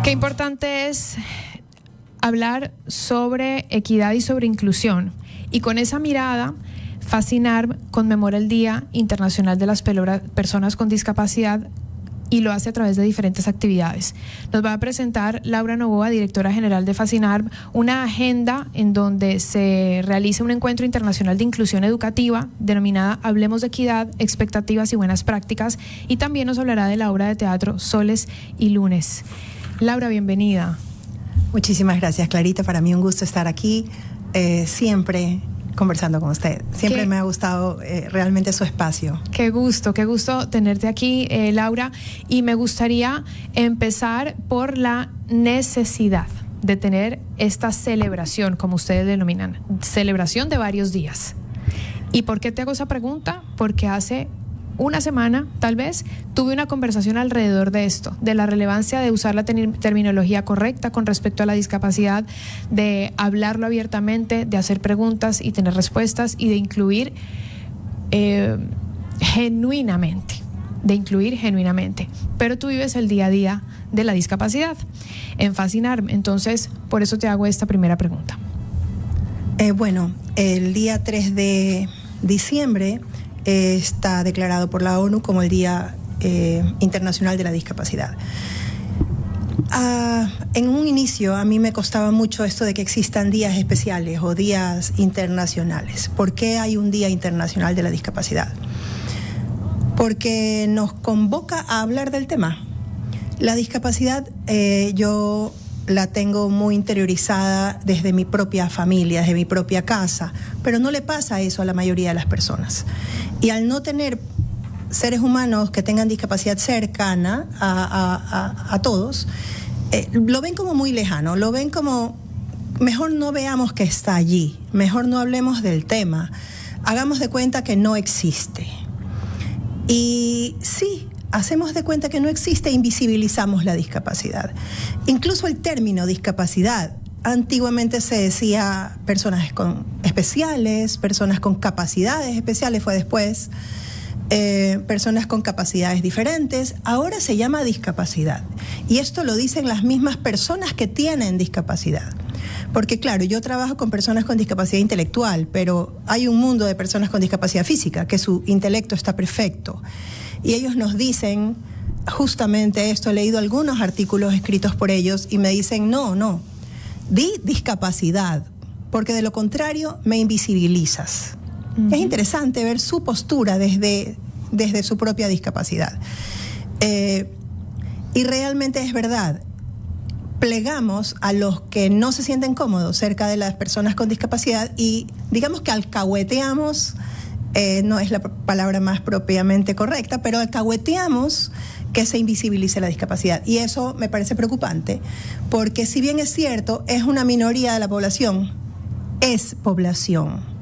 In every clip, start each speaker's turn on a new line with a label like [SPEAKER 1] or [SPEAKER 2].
[SPEAKER 1] Qué importante es hablar sobre equidad y sobre inclusión. Y con esa mirada, FACINARM conmemora el Día Internacional de las Personas con Discapacidad y lo hace a través de diferentes actividades. Nos va a presentar Laura Novoa, directora general de FACINARM, una agenda en donde se realiza un encuentro internacional de inclusión educativa denominada Hablemos de Equidad, Expectativas y Buenas Prácticas, y también nos hablará de la obra de teatro Soles y Lunes. Laura, bienvenida.
[SPEAKER 2] Muchísimas gracias, Clarita. Para mí un gusto estar aquí, siempre conversando con usted. Siempre me ha gustado realmente su espacio.
[SPEAKER 1] Qué gusto tenerte aquí, Laura. Y me gustaría empezar por la necesidad de tener esta celebración, como ustedes denominan, celebración de varios días. ¿Y por qué te hago esa pregunta? Porque hace una semana, tal vez, tuve una conversación alrededor de esto, de la relevancia de usar la terminología correcta con respecto a la discapacidad, de hablarlo abiertamente, de hacer preguntas y tener respuestas y de incluir genuinamente. Pero tú vives el día a día de la discapacidad en FACINARM, entonces por eso te hago esta primera pregunta.
[SPEAKER 2] Bueno, el día 3 de diciembre está declarado por la ONU como el Día Internacional de la Discapacidad. En un inicio a mí me costaba mucho esto de que existan días especiales o días internacionales. ¿Por qué hay un Día Internacional de la Discapacidad? Porque nos convoca a hablar del tema. La discapacidad yo la tengo muy interiorizada desde mi propia familia, desde mi propia casa, pero no le pasa eso a la mayoría de las personas. Y al no tener seres humanos que tengan discapacidad cercana a todos, lo ven como muy lejano, lo ven como, mejor no veamos que está allí, mejor no hablemos del tema, hagamos de cuenta que no existe. Y sí, hacemos de cuenta que no existe e invisibilizamos la discapacidad. Incluso el término discapacidad, antiguamente se decía personas especiales, personas con capacidades especiales, fue después, personas con capacidades diferentes, ahora se llama discapacidad. Y esto lo dicen las mismas personas que tienen discapacidad. Porque claro, yo trabajo con personas con discapacidad intelectual, pero hay un mundo de personas con discapacidad física, que su intelecto está perfecto. Y ellos nos dicen justamente esto, he leído algunos artículos escritos por ellos y me dicen, no, di discapacidad, porque de lo contrario me invisibilizas. Es interesante ver su postura desde su propia discapacidad. Y realmente es verdad, plegamos a los que no se sienten cómodos cerca de las personas con discapacidad y digamos que alcahueteamos, no es la palabra más propiamente correcta, pero alcahueteamos que se invisibilice la discapacidad. Y eso me parece preocupante, porque si bien es cierto, es una minoría de la población, es población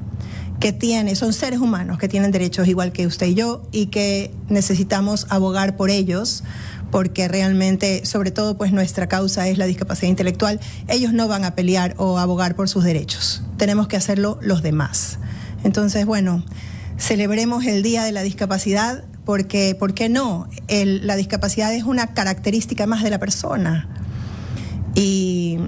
[SPEAKER 2] que son seres humanos que tienen derechos igual que usted y yo y que necesitamos abogar por ellos, porque realmente, sobre todo, pues nuestra causa es la discapacidad intelectual. Ellos no van a pelear o abogar por sus derechos. Tenemos que hacerlo los demás. Entonces, bueno, celebremos el Día de la Discapacidad porque, ¿por qué no? La discapacidad es una característica más de la persona. Y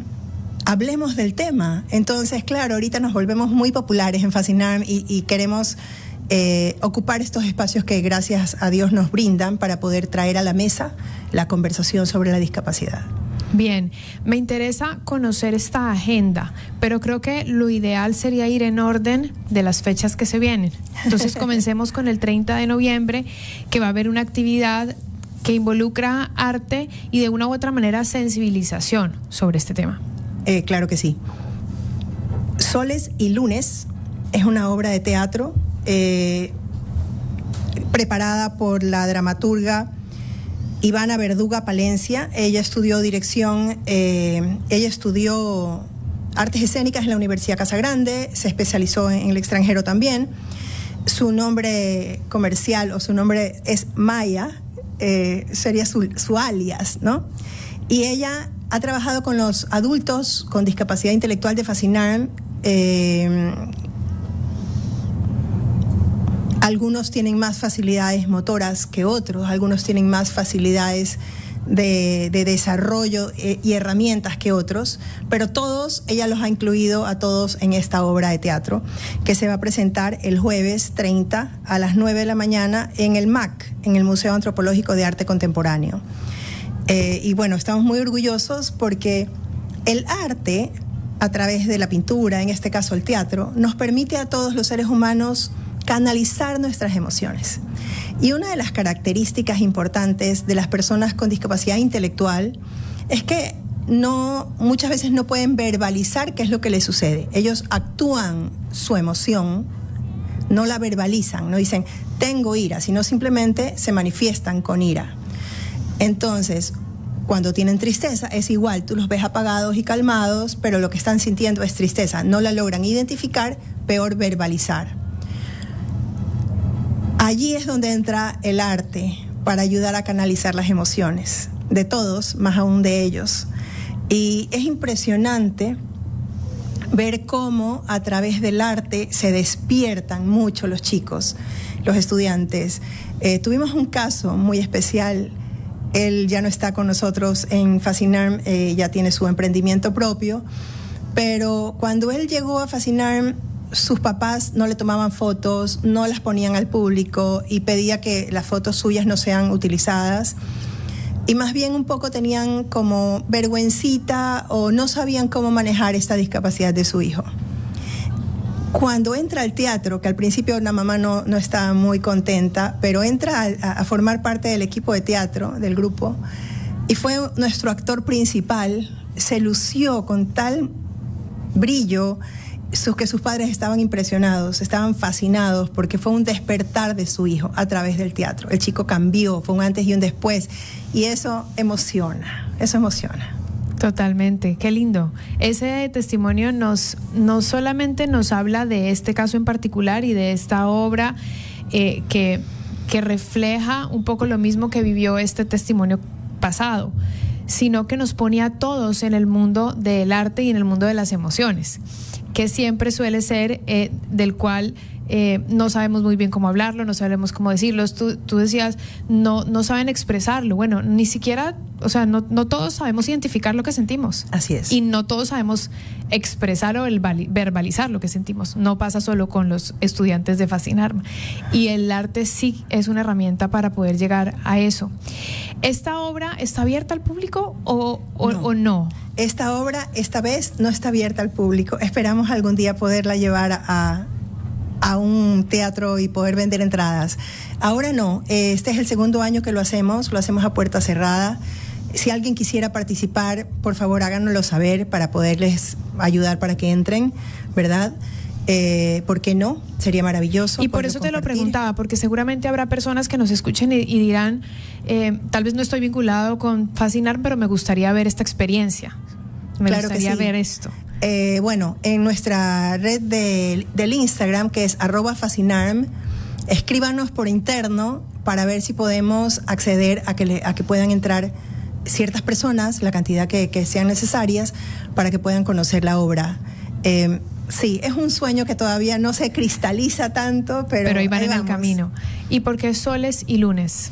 [SPEAKER 2] hablemos del tema. Entonces, claro, ahorita nos volvemos muy populares en FACINARM y queremos ocupar estos espacios que gracias a Dios nos brindan para poder traer a la mesa la conversación sobre la discapacidad.
[SPEAKER 1] Bien, me interesa conocer esta agenda, pero creo que lo ideal sería ir en orden de las fechas que se vienen. Entonces comencemos con el 30 de noviembre, que va a haber una actividad que involucra arte y de una u otra manera sensibilización sobre este tema.
[SPEAKER 2] Claro que sí. Soles y Lunes es una obra de teatro preparada por la dramaturga Ivana Verduga Palencia. Ella estudió dirección, ella estudió artes escénicas en la Universidad Casagrande, se especializó en el extranjero también. Su nombre comercial o su nombre es Maya, sería su alias, ¿no? Y ella ha trabajado con los adultos con discapacidad intelectual de FACINARM. Algunos tienen más facilidades motoras que otros, algunos tienen más facilidades de desarrollo y herramientas que otros, pero ella los ha incluido a todos en esta obra de teatro que se va a presentar el jueves 30 a las 9 de la mañana en el MAC, en el Museo Antropológico de Arte Contemporáneo. Y bueno, estamos muy orgullosos porque el arte, a través de la pintura, en este caso el teatro, nos permite a todos los seres humanos canalizar nuestras emociones. Y una de las características importantes de las personas con discapacidad intelectual es que muchas veces no pueden verbalizar qué es lo que les sucede. Ellos actúan su emoción, no la verbalizan, no dicen tengo ira, sino simplemente se manifiestan con ira. Entonces, cuando tienen tristeza es igual, tú los ves apagados y calmados, pero lo que están sintiendo es tristeza. No la logran identificar, peor verbalizar. Allí es donde entra el arte para ayudar a canalizar las emociones de todos, más aún de ellos. Y es impresionante ver cómo a través del arte se despiertan mucho los chicos, los estudiantes. Tuvimos un caso muy especial. Él ya no está con nosotros en Fascinarm, ya tiene su emprendimiento propio, pero cuando él llegó a Fascinarm, sus papás no le tomaban fotos, no las ponían al público y pedía que las fotos suyas no sean utilizadas. Y más bien un poco tenían como vergüencita o no sabían cómo manejar esta discapacidad de su hijo. Cuando entra al teatro, que al principio la mamá no estaba muy contenta, pero entra a formar parte del equipo de teatro, del grupo, y fue nuestro actor principal, se lució con tal brillo que sus padres estaban impresionados, estaban fascinados porque fue un despertar de su hijo a través del teatro. El chico cambió, fue un antes y un después, y eso emociona, eso emociona.
[SPEAKER 1] Totalmente, qué lindo. Ese testimonio no solamente nos habla de este caso en particular y de esta obra que refleja un poco lo mismo que vivió este testimonio pasado, sino que nos pone a todos en el mundo del arte y en el mundo de las emociones, que siempre suele ser del cual no sabemos muy bien cómo hablarlo, no sabemos cómo decirlo. Tú decías, no saben expresarlo. Bueno, ni siquiera, o sea, no todos sabemos identificar lo que sentimos.
[SPEAKER 2] Así es.
[SPEAKER 1] Y no todos sabemos expresar o verbalizar lo que sentimos. No pasa solo con los estudiantes de Fascinarm. Y el arte sí es una herramienta para poder llegar a eso. ¿Esta obra está abierta al público o no?
[SPEAKER 2] Esta obra, esta vez, no está abierta al público. Esperamos algún día poderla llevar a un teatro y poder vender entradas. Ahora no, este es el segundo año que lo hacemos a puerta cerrada. Si alguien quisiera participar, por favor háganoslo saber para poderles ayudar para que entren, ¿verdad? ¿Por qué no? Sería maravilloso.
[SPEAKER 1] Y por eso te lo preguntaba, porque seguramente habrá personas que nos escuchen y dirán, tal vez no estoy vinculado con Fascinarm, pero me gustaría ver esta experiencia. Me gustaría ver esto.
[SPEAKER 2] Bueno, en nuestra red del Instagram, que es @Fascinarm, escríbanos por interno para ver si podemos acceder a que puedan entrar ciertas personas, la cantidad que sean necesarias, para que puedan conocer la obra. Sí, es un sueño que todavía no se cristaliza tanto, pero
[SPEAKER 1] ahí van en el camino. ¿Y por qué soles y lunes?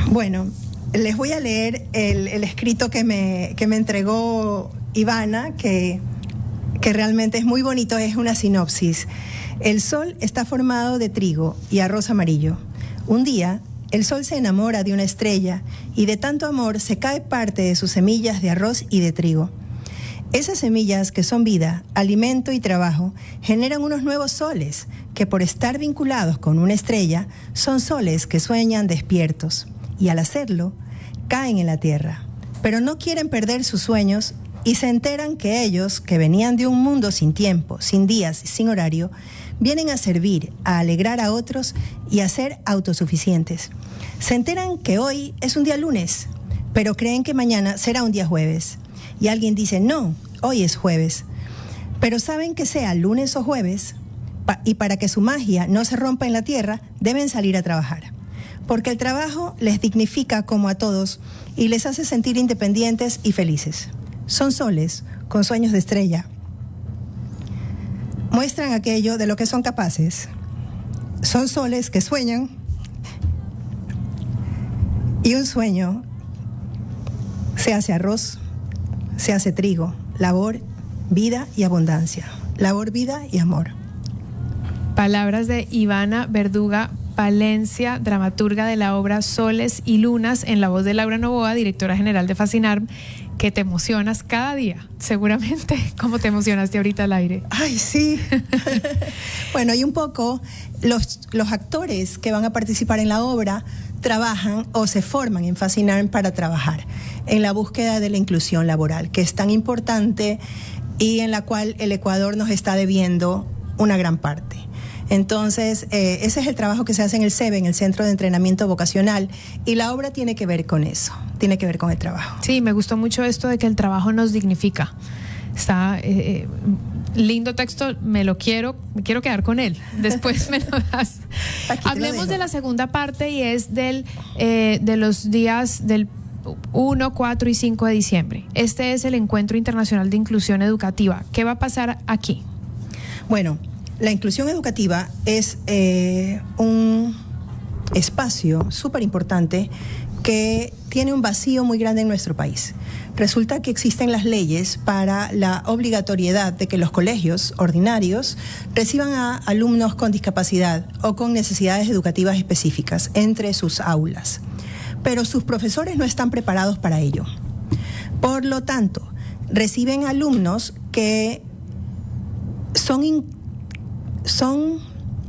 [SPEAKER 2] Bueno, les voy a leer el escrito que me entregó Ivana, que realmente es muy bonito, es una sinopsis. El sol está formado de trigo y arroz amarillo. Un día, el sol se enamora de una estrella y de tanto amor se cae parte de sus semillas de arroz y de trigo. Esas semillas, que son vida, alimento y trabajo, generan unos nuevos soles que, por estar vinculados con una estrella, son soles que sueñan despiertos y, al hacerlo, caen en la tierra. Pero no quieren perder sus sueños y se enteran que ellos, que venían de un mundo sin tiempo, sin días y sin horario, vienen a servir, a alegrar a otros y a ser autosuficientes. Se enteran que hoy es un día lunes, pero creen que mañana será un día jueves. Y alguien dice, no, hoy es jueves. Pero saben que sea lunes o jueves, y para que su magia no se rompa en la tierra, deben salir a trabajar. Porque el trabajo les dignifica como a todos y les hace sentir independientes y felices. Son soles con sueños de estrella. Muestran aquello de lo que son capaces. Son soles que sueñan Y un sueño se hace arroz, se hace trigo, labor, vida y abundancia. Labor, vida y amor.
[SPEAKER 1] Palabras de Ivana Verduga Palencia, dramaturga de la obra Soles y Lunas, en la voz de Laura Novoa, directora general de Fascinarm, que te emocionas cada día, seguramente, como te emocionaste ahorita al aire.
[SPEAKER 2] Ay, sí. Bueno, y un poco los actores que van a participar en la obra trabajan o se forman en Fascinarm para trabajar en la búsqueda de la inclusión laboral, que es tan importante y en la cual el Ecuador nos está debiendo una gran parte. Entonces, ese es el trabajo que se hace en el CEBE, en el Centro de Entrenamiento Vocacional, y la obra tiene que ver con eso, tiene que ver con el trabajo.
[SPEAKER 1] Sí, me gustó mucho esto de que el trabajo nos dignifica. Está lindo texto, me quiero quedar con él. Después me lo das. Hablemos de la segunda parte, y es de los días del 1, 4 y 5 de diciembre. Este es el Encuentro Internacional de Inclusión Educativa. ¿Qué va a pasar aquí?
[SPEAKER 2] Bueno, la inclusión educativa es un espacio súper importante que tiene un vacío muy grande en nuestro país. Resulta que existen las leyes para la obligatoriedad de que los colegios ordinarios reciban a alumnos con discapacidad o con necesidades educativas específicas entre sus aulas, pero sus profesores no están preparados para ello. Por lo tanto, reciben alumnos que son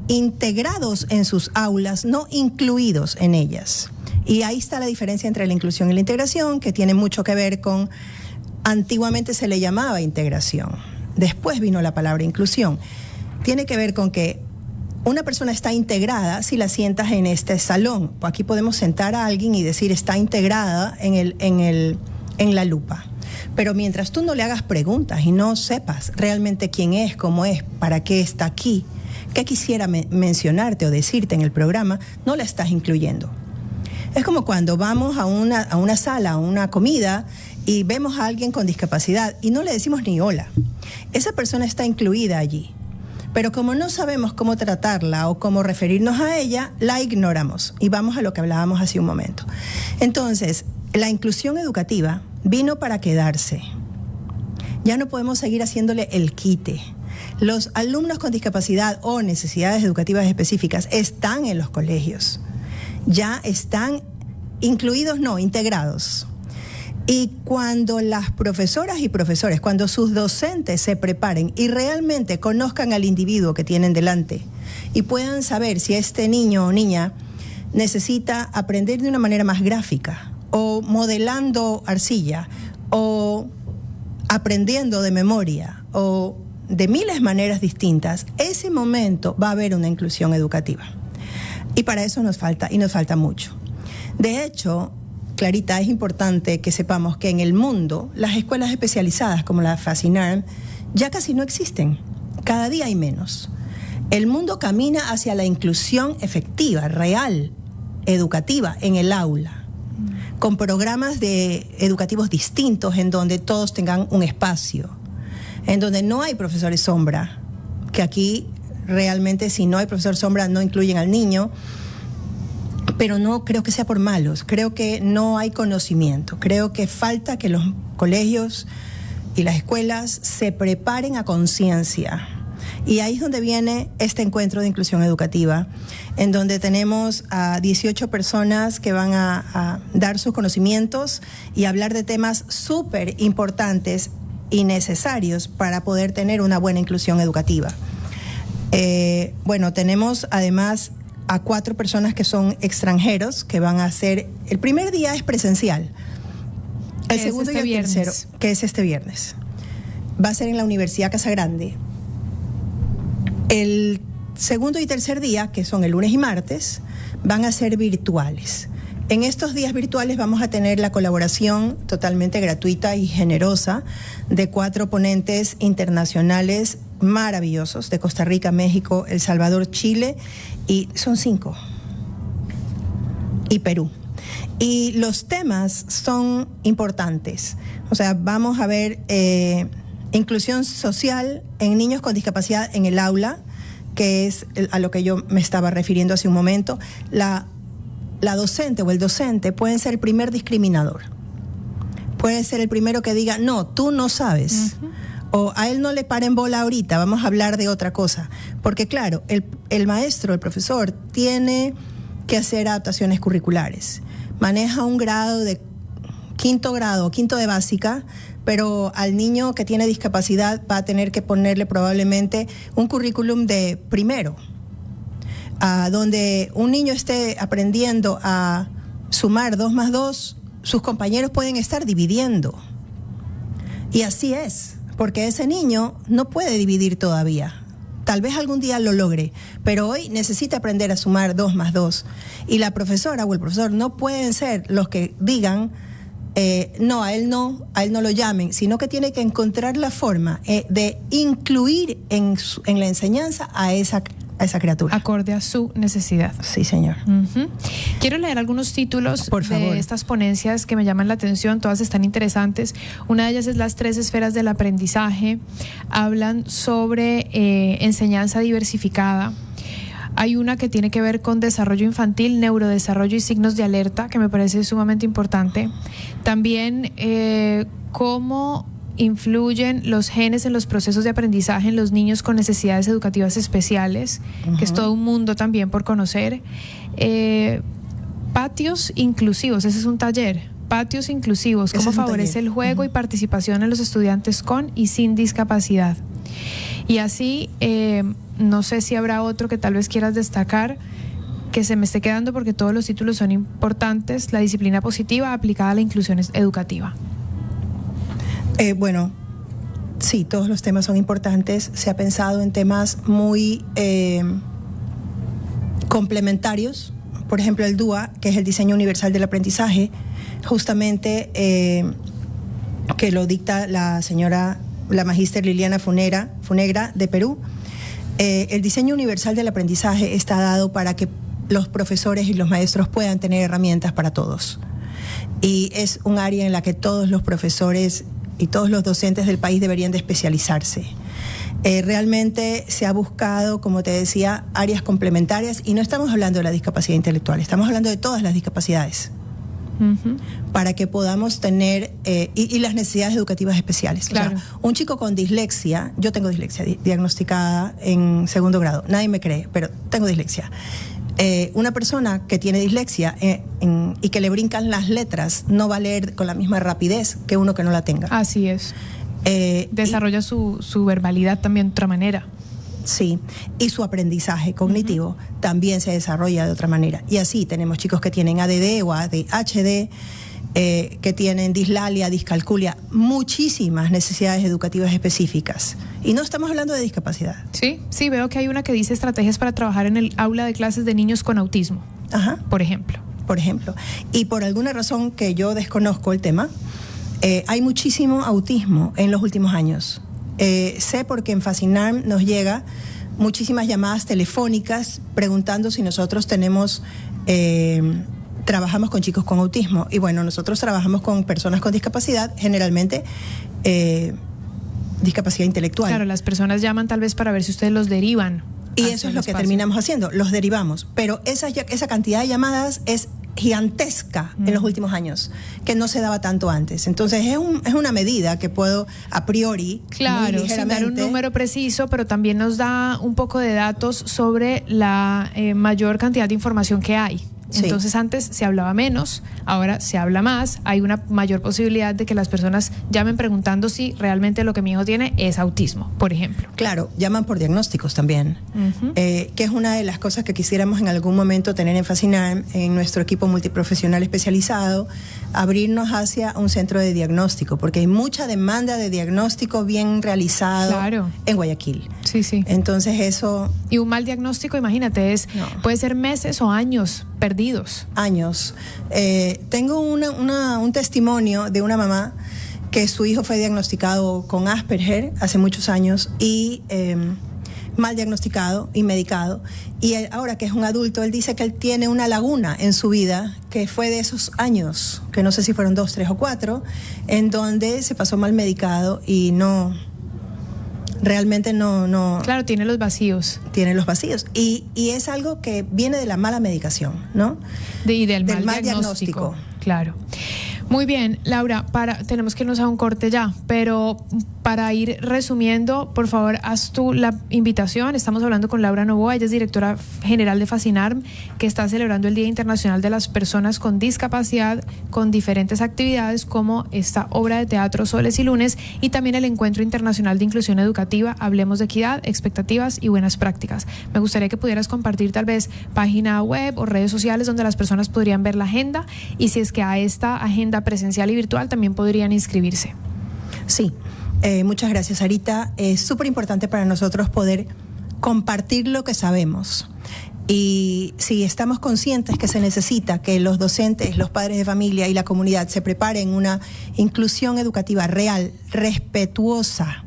[SPEAKER 2] integrados en sus aulas, no incluidos en ellas. Y ahí está la diferencia entre la inclusión y la integración, que tiene mucho que ver con, antiguamente se le llamaba integración, después vino la palabra inclusión. Tiene que ver con que una persona está integrada si la sientas en este salón. Aquí podemos sentar a alguien y decir está integrada en la lupa. Pero mientras tú no le hagas preguntas y no sepas realmente quién es, cómo es, para qué está aquí, qué quisiera mencionarte o decirte en el programa, no la estás incluyendo. Es como cuando vamos a una sala, a una comida, y vemos a alguien con discapacidad y no le decimos ni hola. Esa persona está incluida allí, pero como no sabemos cómo tratarla o cómo referirnos a ella, la ignoramos y vamos a lo que hablábamos hace un momento. Entonces, la inclusión educativa vino para quedarse. Ya no podemos seguir haciéndole el quite. Los alumnos con discapacidad o necesidades educativas específicas están en los colegios. Ya están incluidos, no, integrados. Y cuando las profesoras y profesores, cuando sus docentes se preparen y realmente conozcan al individuo que tienen delante y puedan saber si este niño o niña necesita aprender de una manera más gráfica, o modelando arcilla, o aprendiendo de memoria, o de miles de maneras distintas, ese momento va a haber una inclusión educativa. Y para eso nos falta mucho. De hecho, Clarita, es importante que sepamos que en el mundo las escuelas especializadas como la Fascinarm ya casi no existen. Cada día hay menos. El mundo camina hacia la inclusión efectiva, real, educativa en el aula, con programas educativos distintos en donde todos tengan un espacio, en donde no hay profesores sombra, que aquí realmente si no hay profesor sombra no incluyen al niño, pero no creo que sea por malos, creo que no hay conocimiento, creo que falta que los colegios y las escuelas se preparen a conciencia. Y ahí es donde viene este encuentro de inclusión educativa, en donde tenemos a 18 personas que van a dar sus conocimientos y hablar de temas súper importantes y necesarios para poder tener una buena inclusión educativa. Bueno, tenemos además a 4 personas que son extranjeros que van a hacer, el primer día es presencial, el segundo y el tercero, que es este viernes, va a ser en la Universidad Casa Grande. El segundo y tercer día, que son el lunes y martes, van a ser virtuales. En estos días virtuales vamos a tener la colaboración totalmente gratuita y generosa de 4 ponentes internacionales maravillosos de Costa Rica, México, El Salvador, Chile, y son 5, y Perú. Y los temas son importantes. O sea, vamos a ver inclusión social en niños con discapacidad en el aula, que es a lo que yo me estaba refiriendo hace un momento, la la docente o el docente pueden ser el primer discriminador. Puede ser el primero que diga, no, tú no sabes. O a él no le paren bola ahorita, vamos a hablar de otra cosa. Porque claro, el maestro, el profesor, tiene que hacer adaptaciones curriculares. Maneja un grado de quinto de básica, pero al niño que tiene discapacidad va a tener que ponerle probablemente un currículum de primero, donde un niño esté aprendiendo a sumar 2 más 2, sus compañeros pueden estar dividiendo. Y así es, porque ese niño no puede dividir todavía. Tal vez algún día lo logre, pero hoy necesita aprender a sumar 2 más 2. Y la profesora o el profesor no pueden ser los que digan, no, a él no lo llamen, sino que tiene que encontrar la forma de incluir en la enseñanza a esa criatura.
[SPEAKER 1] Acorde a su necesidad.
[SPEAKER 2] Sí, señor.
[SPEAKER 1] Quiero leer algunos títulos
[SPEAKER 2] Por favor.
[SPEAKER 1] de estas ponencias que me llaman la atención, todas están interesantes. Una de ellas es las 3 esferas del aprendizaje. Hablan sobre enseñanza diversificada. Hay una que tiene que ver con desarrollo infantil, neurodesarrollo y signos de alerta, que me parece sumamente importante. También cómo influyen los genes en los procesos de aprendizaje en los niños con necesidades educativas especiales, que es todo un mundo también por conocer. Patios inclusivos, ese es un taller. Patios inclusivos, cómo favorece el juego y participación en los estudiantes con y sin discapacidad. Y así, no sé si habrá otro que tal vez quieras destacar, que se me esté quedando porque todos los títulos son importantes. La disciplina positiva aplicada a la inclusión educativa.
[SPEAKER 2] Bueno, sí, todos los temas son importantes. Se ha pensado en temas muy complementarios. Por ejemplo, el DUA, que es el Diseño Universal del Aprendizaje, justamente que lo dicta la magíster Liliana Funegra de Perú. El Diseño Universal del Aprendizaje está dado para que los profesores y los maestros puedan tener herramientas para todos. Y es un área en la que todos los profesores y todos los docentes del país deberían de especializarse. Realmente se ha buscado, como te decía, áreas complementarias, y no estamos hablando de la discapacidad intelectual, estamos hablando de todas las discapacidades, para que podamos tener, y las necesidades educativas especiales.
[SPEAKER 1] Claro.
[SPEAKER 2] O sea, un chico con dislexia, yo tengo dislexia diagnosticada en 2º grado, nadie me cree, pero tengo dislexia. Una persona que tiene dislexia y que le brincan las letras no va a leer con la misma rapidez que uno que no la tenga.
[SPEAKER 1] Así es. Desarrolla su verbalidad también de otra manera.
[SPEAKER 2] Sí, y su aprendizaje cognitivo también se desarrolla de otra manera. Y así tenemos chicos que tienen ADD o ADHD, que tienen dislalia, discalculia, muchísimas necesidades educativas específicas. Y no estamos hablando de discapacidad.
[SPEAKER 1] Sí, veo que hay una que dice estrategias para trabajar en el aula de clases de niños con autismo, por ejemplo. Y por alguna razón que yo desconozco el tema, hay muchísimo autismo en los últimos años. Sé porque en Fascinarm nos llega muchísimas llamadas telefónicas preguntando si nosotros trabajamos con chicos con autismo. Y bueno, nosotros trabajamos con personas con discapacidad, generalmente discapacidad intelectual. Claro, las personas llaman tal vez para ver si ustedes los derivan.
[SPEAKER 2] Y eso es lo que terminamos haciendo, los derivamos. Pero esa cantidad de llamadas es gigantesca en los últimos años, que no se daba tanto antes. Entonces es una medida que puedo a priori,
[SPEAKER 1] claro,
[SPEAKER 2] muy ligeramente,
[SPEAKER 1] sin dar un número preciso, pero también nos da un poco de datos sobre la mayor cantidad de información que hay. Sí. Entonces antes se hablaba menos, ahora se habla más, hay una mayor posibilidad de que las personas llamen preguntando si realmente lo que mi hijo tiene es autismo, por ejemplo.
[SPEAKER 2] Claro, llaman por diagnósticos también, que es una de las cosas que quisiéramos en algún momento tener en Fascinarm, en nuestro equipo multiprofesional especializado, abrirnos hacia un centro de diagnóstico, porque hay mucha demanda de diagnóstico bien realizado en Guayaquil.
[SPEAKER 1] Sí.
[SPEAKER 2] Entonces eso...
[SPEAKER 1] Y un mal diagnóstico, imagínate, puede ser meses o años perdidos.
[SPEAKER 2] Años. Tengo un testimonio de una mamá que su hijo fue diagnosticado con Asperger hace muchos años y mal diagnosticado y medicado. Y ahora que es un adulto, él dice que él tiene una laguna en su vida que fue de esos años, que no sé si fueron 2, 3 o 4, en donde se pasó mal medicado y no realmente no...
[SPEAKER 1] Claro, tiene los vacíos.
[SPEAKER 2] Tiene los vacíos. Y es algo que viene de la mala medicación, ¿no?
[SPEAKER 1] Y del
[SPEAKER 2] mal
[SPEAKER 1] mal diagnóstico. Claro. Muy bien, Laura, tenemos que irnos a un corte ya, pero para ir resumiendo, por favor, haz tú la invitación. Estamos hablando con Laura Novoa, ella es directora general de Fascinarm, que está celebrando el Día Internacional de las Personas con Discapacidad con diferentes actividades como esta obra de teatro Soles y Lunes y también el Encuentro Internacional de Inclusión Educativa, Hablemos de Equidad, Expectativas y Buenas Prácticas. Me gustaría que pudieras compartir tal vez página web o redes sociales donde las personas podrían ver la agenda y si es que a esta agenda presencial y virtual también podrían inscribirse.
[SPEAKER 2] Sí, muchas gracias, Sarita. Es súper importante para nosotros poder compartir lo que sabemos. Y si estamos conscientes que se necesita que los docentes, los padres de familia y la comunidad se preparen una inclusión educativa real, respetuosa,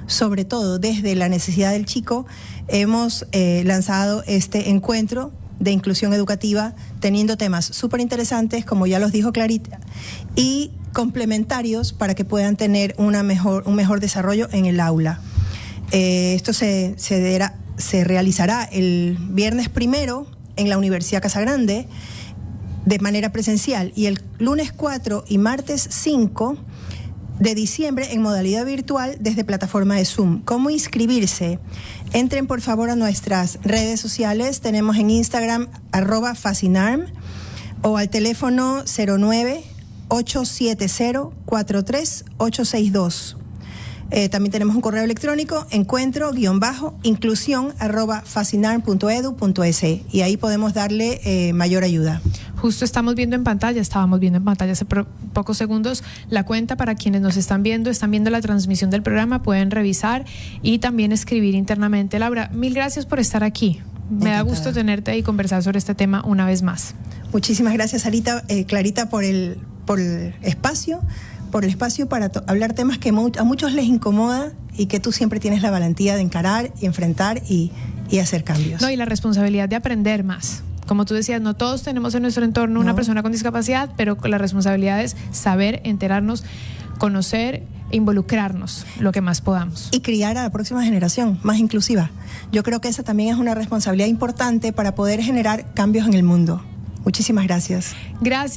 [SPEAKER 2] sobre todo desde la necesidad del chico, hemos lanzado este encuentro de inclusión educativa, teniendo temas súper interesantes, como ya los dijo Clarita, y complementarios para que puedan tener un mejor desarrollo en el aula. Esto se realizará el viernes 1 en la Universidad Casagrande de manera presencial y el lunes 4 y martes 5 de diciembre en modalidad virtual desde plataforma de Zoom. ¿Cómo inscribirse? Entren por favor a nuestras redes sociales. Tenemos en Instagram @Fascinarm o al teléfono 09-870-43862. También tenemos un correo electrónico encuentro-inclusión@fascinarm.edu.es y ahí podemos darle mayor ayuda.
[SPEAKER 1] Justo estábamos viendo en pantalla hace pocos segundos la cuenta para quienes nos están viendo la transmisión del programa, pueden revisar y también escribir internamente. Laura, mil gracias por estar aquí. Me da gusto tenerte y conversar sobre este tema una vez más.
[SPEAKER 2] Muchísimas gracias, Clarita, por el espacio. Para hablar temas que a muchos les incomoda y que tú siempre tienes la valentía de encarar y enfrentar y hacer cambios.
[SPEAKER 1] No, y la responsabilidad de aprender más. Como tú decías, no todos tenemos en nuestro entorno una persona con discapacidad, pero la responsabilidad es saber, enterarnos, conocer e involucrarnos lo que más podamos.
[SPEAKER 2] Y criar a la próxima generación más inclusiva. Yo creo que esa también es una responsabilidad importante para poder generar cambios en el mundo. Muchísimas gracias.
[SPEAKER 1] Gracias.